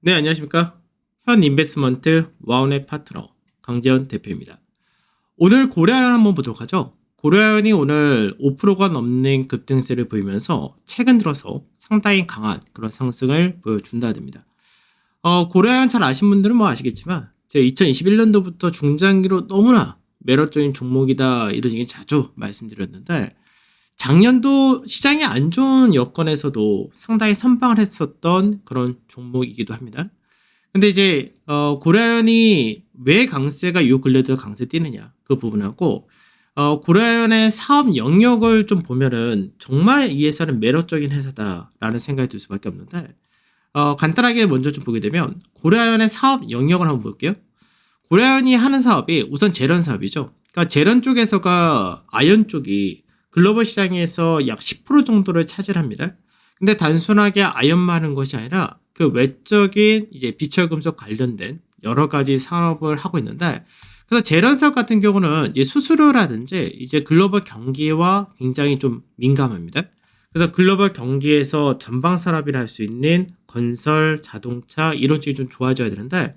네, 안녕하십니까. 현 인베스트먼트 와운의 파트너 강재현 대표입니다. 오늘 고려아연 한번 보도록 하죠. 고려아연이 오늘 5%가 넘는 급등세를 보이면서 최근 들어서 상당히 강한 그런 상승을 보여준다 됩니다. 고려아연 잘 아신 분들은 뭐 아시겠지만 제가 2021년도부터 중장기로 너무나 매력적인 종목이다 이런 얘기 자주 말씀드렸는데 작년도 시장이 안 좋은 여건에서도 상당히 선방을 했었던 그런 종목이기도 합니다. 근데 이제 고려아연이 왜 강세가 요 근래 들어 강세 뛰느냐 그 부분하고 고려아연의 사업 영역을 좀 보면은 정말 이 회사는 매력적인 회사다라는 생각이 들 수밖에 없는데 간단하게 먼저 좀 보게 되면 고려아연의 사업 영역을 한번 볼게요. 고려아연이 하는 사업이 우선 제련 사업이죠. 그러니까 제련 쪽에서가 아연 쪽이 글로벌 시장에서 약 10% 정도를 차지합니다. 근데 단순하게 아연만 하는 것이 아니라 그 외적인 이제 비철금속 관련된 여러 가지 산업을 하고 있는데, 그래서 제련 사업 같은 경우는 이제 수수료라든지 이제 글로벌 경기와 굉장히 좀 민감합니다. 그래서 글로벌 경기에서 전방 산업이라 할 수 있는 건설, 자동차 이런 쪽이 좀 좋아져야 되는데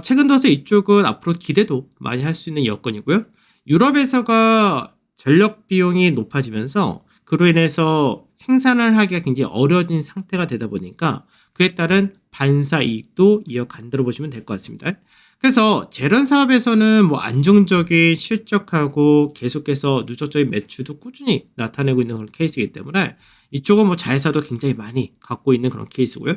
최근 들어서 이쪽은 앞으로 기대도 많이 할 수 있는 여건이고요. 유럽에서가 전력 비용이 높아지면서 그로 인해서 생산을 하기가 굉장히 어려워진 상태가 되다 보니까 그에 따른 반사 이익도 이어간다고 보시면 될 것 같습니다. 그래서 제련 사업에서는 뭐 안정적인 실적하고 계속해서 누적적인 매출도 꾸준히 나타내고 있는 그런 케이스이기 때문에 이쪽은 뭐 자회사도 굉장히 많이 갖고 있는 그런 케이스고요.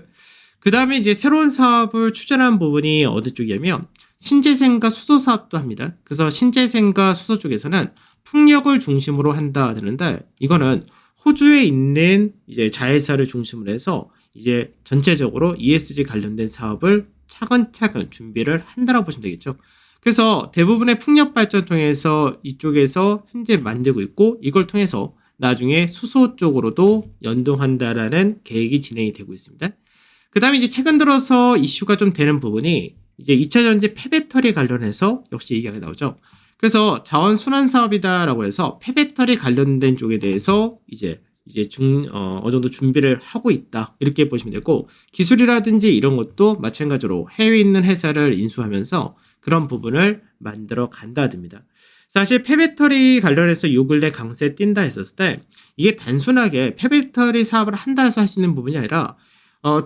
그 다음에 이제 새로운 사업을 추진한 부분이 어느 쪽이냐면 신재생과 수소 사업도 합니다. 그래서 신재생과 수소 쪽에서는 풍력을 중심으로 한다 되는데 이거는 호주에 있는 이제 자회사를 중심으로 해서 이제 전체적으로 ESG 관련된 사업을 차근차근 준비를 한다라고 보시면 되겠죠. 그래서 대부분의 풍력 발전 통해서 이쪽에서 현재 만들고 있고 이걸 통해서 나중에 수소 쪽으로도 연동한다라는 계획이 진행이 되고 있습니다. 그 다음에 이제 최근 들어서 이슈가 좀 되는 부분이 이제 2차전지 폐배터리 관련해서 역시 얘기가 나오죠. 그래서 자원 순환 사업이다라고 해서 폐배터리 관련된 쪽에 대해서 이제 어느 정도 준비를 하고 있다 이렇게 보시면 되고, 기술이라든지 이런 것도 마찬가지로 해외에 있는 회사를 인수하면서 그런 부분을 만들어 간다 됩니다. 사실 폐배터리 관련해서 요 근래 강세 뛴다 했었을 때 이게 단순하게 폐배터리 사업을 한다 해서 할 수 있는 부분이 아니라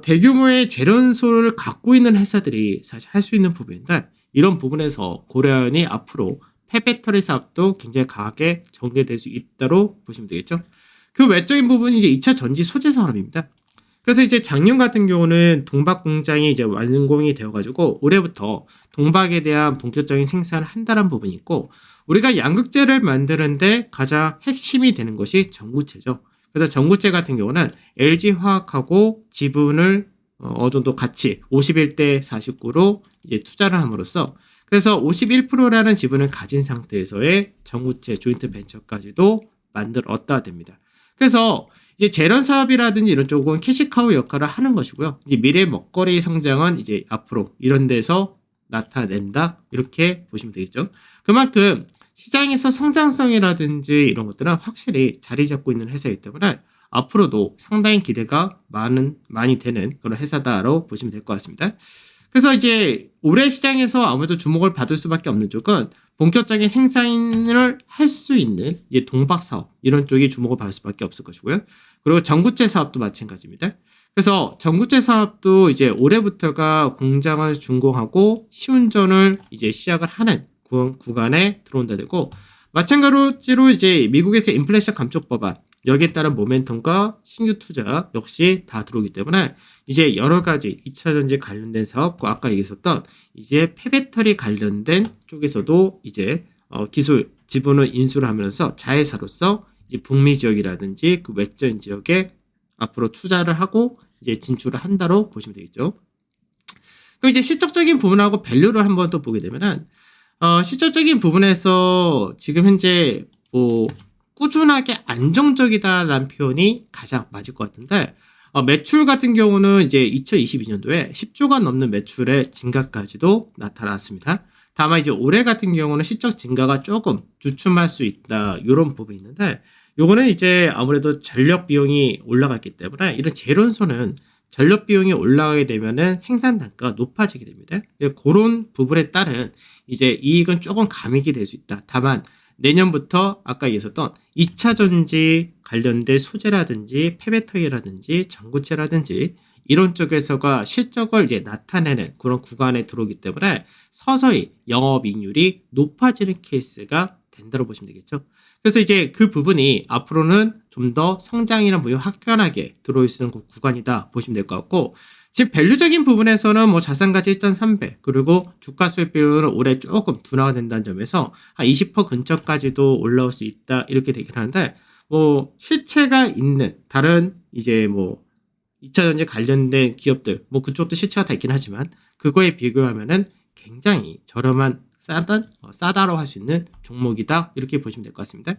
대규모의 제련소를 갖고 있는 회사들이 사실 할 수 있는 부분인데, 이런 부분에서 고려아연이 앞으로 폐배터리 사업도 굉장히 강하게 전개될 수 있다고 보시면 되겠죠. 그 외적인 부분이 이제 2차 전지 소재 산업입니다. 그래서 이제 작년 같은 경우는 동박 공장이 이제 완공이 되어가지고 올해부터 동박에 대한 본격적인 생산을 한다는 부분이 있고, 우리가 양극재를 만드는데 가장 핵심이 되는 것이 전구체죠. 그래서 전구체 같은 경우는 LG화학하고 지분을 어느 정도 같이 51대 49로 이제 투자를 함으로써 그래서 51%라는 지분을 가진 상태에서의 전구체 조인트 벤처까지도 만들었다 됩니다. 그래서 이제 제련 사업이라든지 이런 쪽은 캐시카우 역할을 하는 것이고요. 이제 미래 먹거리 성장은 이제 앞으로 이런 데서 나타낸다 이렇게 보시면 되겠죠. 그만큼 시장에서 성장성이라든지 이런 것들은 확실히 자리 잡고 있는 회사이기 때문에 앞으로도 상당히 기대가 많이 되는 그런 회사다라고 보시면 될 것 같습니다. 그래서 이제 올해 시장에서 아무래도 주목을 받을 수밖에 없는 쪽은 본격적인 생산을 할 수 있는 이제 동박 사업 이런 쪽이 주목을 받을 수밖에 없을 것이고요. 그리고 전구체 사업도 마찬가지입니다. 그래서 전구체 사업도 이제 올해부터가 공장을 준공하고 시운전을 이제 시작을 하는 구간에 들어온다 되고, 마찬가지로 이제 미국에서 인플레이션 감축 법안 여기에 따른 모멘텀과 신규 투자 역시 다 들어오기 때문에 이제 여러 가지 2차전지 관련된 사업과 아까 얘기했었던 이제 폐배터리 관련된 쪽에서도 이제 기술 지분을 인수를 하면서 자회사로서 이제 북미 지역이라든지 그 외적인 지역에 앞으로 투자를 하고 이제 진출을 한다로 보시면 되겠죠. 그럼 이제 실적적인 부분하고 밸류를 한번 또 보게 되면은 실질적인 부분에서 지금 현재 뭐 꾸준하게 안정적이다라는 표현이 가장 맞을 것 같은데, 매출 같은 경우는 이제 2022년도에 10조가 넘는 매출의 증가까지도 나타났습니다. 다만 이제 올해 같은 경우는 실적 증가가 조금 주춤할 수 있다 이런 부분이 있는데, 요거는 이제 아무래도 전력 비용이 올라갔기 때문에 이런 재련소는 전력 비용이 올라가게 되면은 생산 단가가 높아지게 됩니다. 그런 부분에 따른 이제 이익은 조금 감익이 될 수 있다. 다만 내년부터 아까 얘기했었던 2차 전지 관련된 소재라든지 폐배터리라든지 전구체라든지 이런 쪽에서가 실적을 이제 나타내는 그런 구간에 들어오기 때문에 서서히 영업이익률이 높아지는 케이스가 된다고 보시면 되겠죠. 그래서 이제 그 부분이 앞으로는 좀 더 성장이나 부분이 확연하게 들어있는 구간이다 보시면 될 것 같고, 지금 밸류적인 부분에서는 뭐 자산가치 1.3배 그리고 주가 수익 비율은 올해 조금 둔화가 된다는 점에서 한 20% 근처까지도 올라올 수 있다 이렇게 되긴 하는데, 뭐 실체가 있는 다른 이제 뭐 2차 전지 관련된 기업들 뭐 그쪽도 실체가 다 있긴 하지만 그거에 비교하면은 굉장히 저렴한 싸다라고 할 수 있는 종목이다 이렇게 보시면 될 것 같습니다.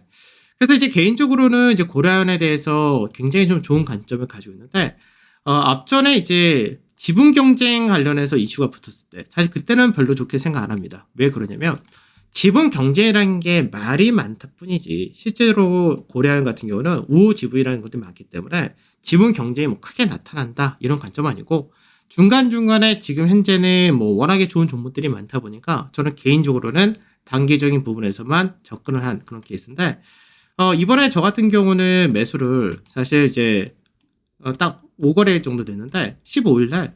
그래서 이제 개인적으로는 이제 고려아연에 대해서 굉장히 좀 좋은 관점을 가지고 있는데, 앞전에 이제 지분 경쟁 관련해서 이슈가 붙었을 때 사실 그때는 별로 좋게 생각 안 합니다. 왜 그러냐면 지분 경쟁이라는 게 말이 많다 뿐이지 실제로 고려아연 같은 경우는 우호 지분이라는 것들이 많기 때문에 지분 경쟁이 뭐 크게 나타난다 이런 관점은 아니고, 중간중간에 지금 현재는 뭐 워낙에 좋은 종목들이 많다 보니까 저는 개인적으로는 단기적인 부분에서만 접근을 한 그런 케이스인데, 이번에 저 같은 경우는 매수를 사실 이제 딱 5거래일 정도 됐는데 15일 날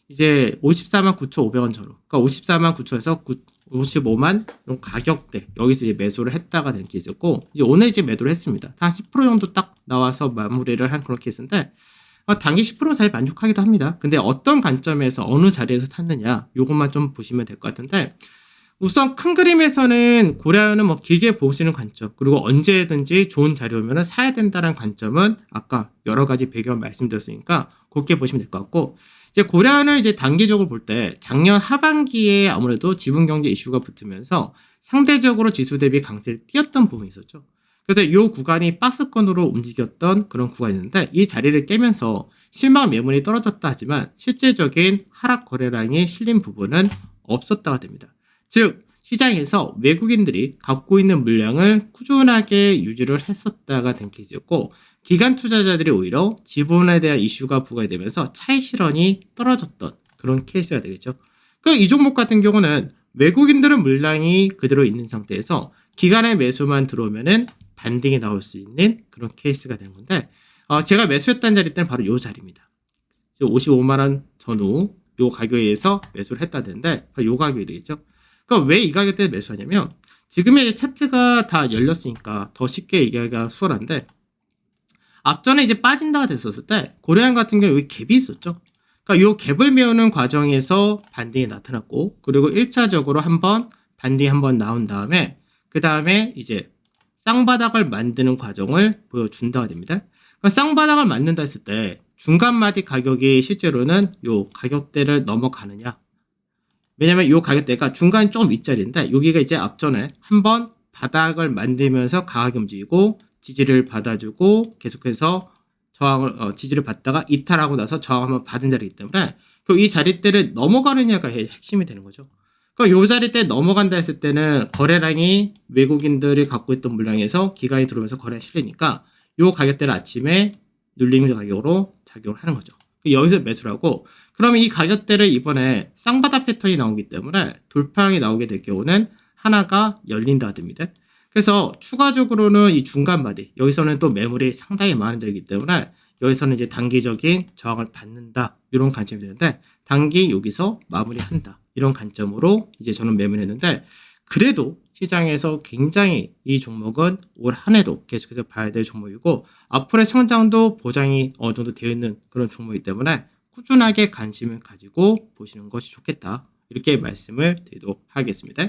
이제 54만 9,500원 전후, 그러니까 54만 9천에서 55만 이런 가격대 여기서 이제 매수를 했다가 된 케이스였고, 이제 오늘 이제 매도를 했습니다. 한 10% 정도 딱 나와서 마무리를 한 그런 케이스인데, 단기 10% 사이 만족하기도 합니다. 근데 어떤 관점에서 어느 자리에서 샀느냐 요것만 좀 보시면 될 것 같은데, 우선 큰 그림에서는 고려아연은 뭐 길게 보시는 관점 그리고 언제든지 좋은 자리 오면 사야 된다는 관점은 아까 여러 가지 배경 말씀드렸으니까 그렇게 보시면 될 것 같고, 이제 고려아연을 이제 단기적으로 볼 때 작년 하반기에 아무래도 지분 경제 이슈가 붙으면서 상대적으로 지수 대비 강세를 띄었던 부분이 있었죠. 그래서 이 구간이 박스권으로 움직였던 그런 구간이었는데, 이 자리를 깨면서 실망 매물이 떨어졌다 하지만 실제적인 하락 거래량이 실린 부분은 없었다가 됩니다. 즉 시장에서 외국인들이 갖고 있는 물량을 꾸준하게 유지를 했었다가 된 케이스였고, 기관 투자자들이 오히려 지분에 대한 이슈가 부과되면서 차익 실현이 떨어졌던 그런 케이스가 되겠죠. 이 종목 같은 경우는 외국인들은 물량이 그대로 있는 상태에서 기관의 매수만 들어오면은 반등이 나올 수 있는 그런 케이스가 되는 건데, 제가 매수했던 자리 때는 바로 이 자리입니다. 55만 원 전후 이 가격에 의해서 매수를 했다는데 바로 이 가격이 되겠죠. 그러니까 왜 이 가격대에 매수하냐면 지금의 차트가 다 열렸으니까 더 쉽게 얘기하기가 수월한데, 앞전에 이제 빠진다가 됐었을 때 고려아연 같은 경우 여기 갭이 있었죠. 그러니까 이 갭을 메우는 과정에서 반등이 나타났고, 그리고 1차적으로 한번 반등이 한번 나온 다음에 그 다음에 이제 쌍바닥을 만드는 과정을 보여준다가 됩니다. 그러니까 쌍바닥을 만든다 했을 때 중간 마디 가격이 실제로는 이 가격대를 넘어가느냐, 왜냐면 이 가격대가 중간이 조금 윗자리인데 여기가 이제 앞전에 한번 바닥을 만들면서 강하게 움직이고 지지를 받아주고 계속해서 저항을 지지를 받다가 이탈하고 나서 저항 한번 받은 자리이기 때문에 이 자리대를 넘어가느냐가 핵심이 되는 거죠. 그러니까 이 자리대 넘어간다 했을 때는 거래량이 외국인들이 갖고 있던 물량에서 기관이 들어오면서 거래가 실리니까 이 가격대를 아침에 눌림 가격으로 작용을 하는 거죠. 여기서 매수를 하고, 그러면 이 가격대를 이번에 쌍바닥 패턴이 나오기 때문에 돌파형이 나오게 될 경우는 하나가 열린다 됩니다. 그래서 추가적으로는 이 중간 바디 여기서는 또 매물이 상당히 많은 자리이기 때문에 여기서는 이제 단기적인 저항을 받는다 이런 관점이 되는데, 단기 여기서 마무리한다 이런 관점으로 이제 저는 매물했는데, 그래도 시장에서 굉장히 이 종목은 올 한 해도 계속해서 봐야 될 종목이고 앞으로의 성장도 보장이 어느 정도 되어 있는 그런 종목이기 때문에 꾸준하게 관심을 가지고 보시는 것이 좋겠다 이렇게 말씀을 드리도록 하겠습니다.